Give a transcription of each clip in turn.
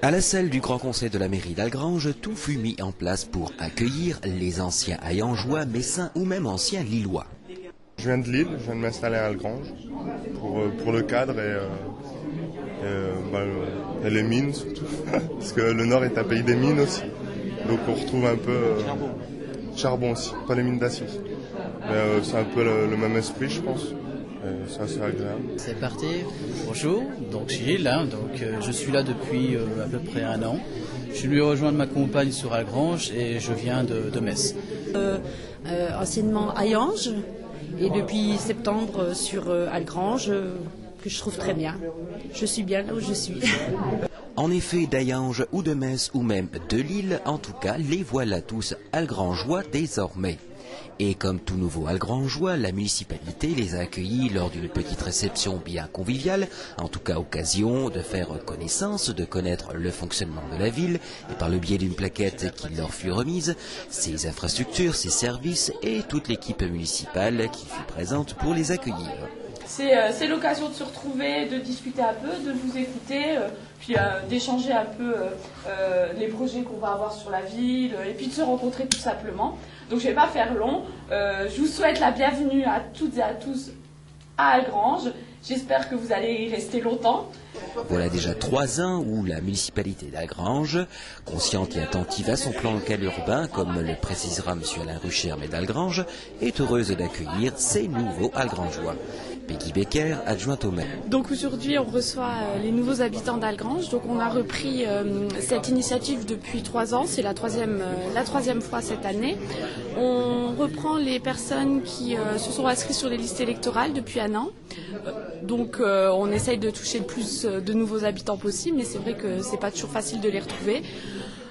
À la salle du Grand Conseil de la mairie d'Algrange, tout fut mis en place pour accueillir les anciens Hayangeois, Messins ou même anciens Lillois. Je viens de Lille, je viens de m'installer à Algrange pour le cadre et les mines surtout, parce que le Nord est un pays des mines aussi, donc on retrouve un peu charbon aussi, pas les mines d'acier. C'est un peu le même esprit, je pense. C'est assez agréable. C'est parti. Bonjour, donc Gilles, je suis là depuis à peu près 1 an. Je suis venu rejoindre ma compagne sur Algrange et je viens de Metz. Anciennement Hayange et depuis septembre sur Algrange, que je trouve très bien. Je suis bien là où je suis. En effet, d'Hayange ou de Metz ou même de Lille, en tout cas, les voilà tous algrangeois désormais. Et comme tout nouveau algrangeois, la municipalité les a accueillis lors d'une petite réception bien conviviale, en tout cas occasion de faire connaissance, de connaître le fonctionnement de la ville, et par le biais d'une plaquette qui leur fut remise, ses infrastructures, ses services et toute l'équipe municipale qui fut présente pour les accueillir. C'est l'occasion de se retrouver, de discuter un peu, de vous écouter, puis d'échanger un peu les projets qu'on va avoir sur la ville, et puis de se rencontrer tout simplement. Donc je ne vais pas faire long. Je vous souhaite la bienvenue à toutes et à tous à Algrange. J'espère que vous allez y rester longtemps. Voilà déjà 3 ans où la municipalité d'Algrange, consciente et attentive à son plan local urbain, comme le précisera M. Alain Rucher, maire d'Algrange, est heureuse d'accueillir ces nouveaux Algrangeois. Peggy Becker, adjointe au maire. Donc aujourd'hui, on reçoit les nouveaux habitants d'Algrange. Donc on a repris cette initiative depuis 3 ans. C'est la troisième fois cette année. On reprend les personnes qui se sont inscrites sur les listes électorales depuis 1 an. Donc on essaye de toucher le plus de nouveaux habitants possible, mais c'est vrai que c'est pas toujours facile de les retrouver.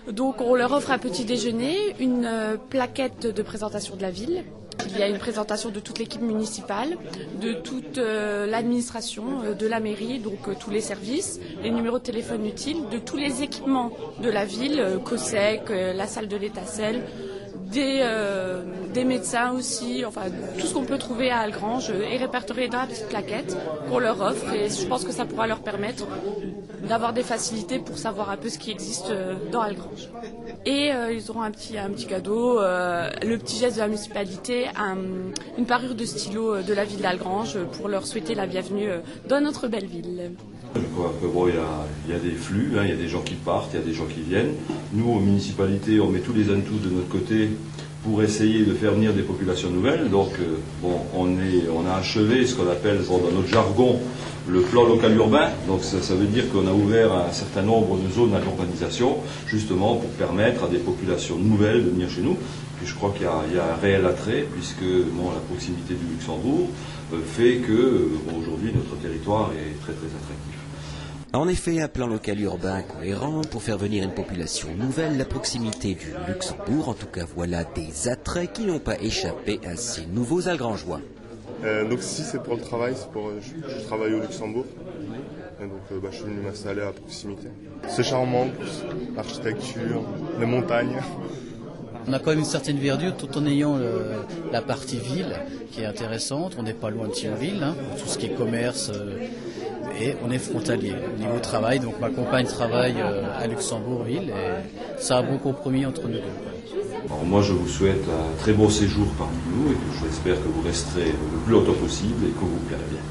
Donc on leur offre un petit déjeuner, une plaquette de présentation de la ville. Il y a une présentation de toute l'équipe municipale, de toute l'administration de la mairie, donc tous les services, les numéros de téléphone utiles, de tous les équipements de la ville, COSEC, la salle de l'Étincelle, des médecins aussi, enfin tout ce qu'on peut trouver à Algrange est répertorié dans la petite plaquette qu'on leur offre, et je pense que ça pourra leur permettre d'avoir des facilités pour savoir un peu ce qui existe dans Algrange. Et ils auront un petit cadeau, le petit geste de la municipalité, une parure de stylo de la ville d'Algrange pour leur souhaiter la bienvenue dans notre belle ville. Bon, il y a des flux, il y a des gens qui partent, il y a des gens qui viennent. Nous, aux municipalités, on met tous les atouts de notre côté pour essayer de faire venir des populations nouvelles. Donc, on a achevé ce qu'on appelle dans notre jargon le plan local urbain. Donc, ça veut dire qu'on a ouvert un certain nombre de zones à l'urbanisation, justement pour permettre à des populations nouvelles de venir chez nous. Et je crois qu'il y a un réel attrait, puisque la proximité du Luxembourg fait que aujourd'hui notre territoire est très très attractif. En effet, un plan local urbain cohérent pour faire venir une population nouvelle, la proximité du Luxembourg, en tout cas voilà des attraits qui n'ont pas échappé à ces nouveaux Algrangeois. Donc si c'est pour le travail, je travaille au Luxembourg, et donc je suis venu m'installer à proximité. C'est charmant, l'architecture, les montagnes. On a quand même une certaine verdure tout en ayant la partie ville qui est intéressante. On n'est pas loin de Thionville, pour tout ce qui est commerce, et on est frontalier. Au niveau travail, donc ma compagne travaille à Luxembourg-Ville, et c'est un bon compromis entre nous deux. Alors moi je vous souhaite un très beau séjour parmi nous, et j'espère que vous resterez le plus longtemps possible et que vous plairez bien.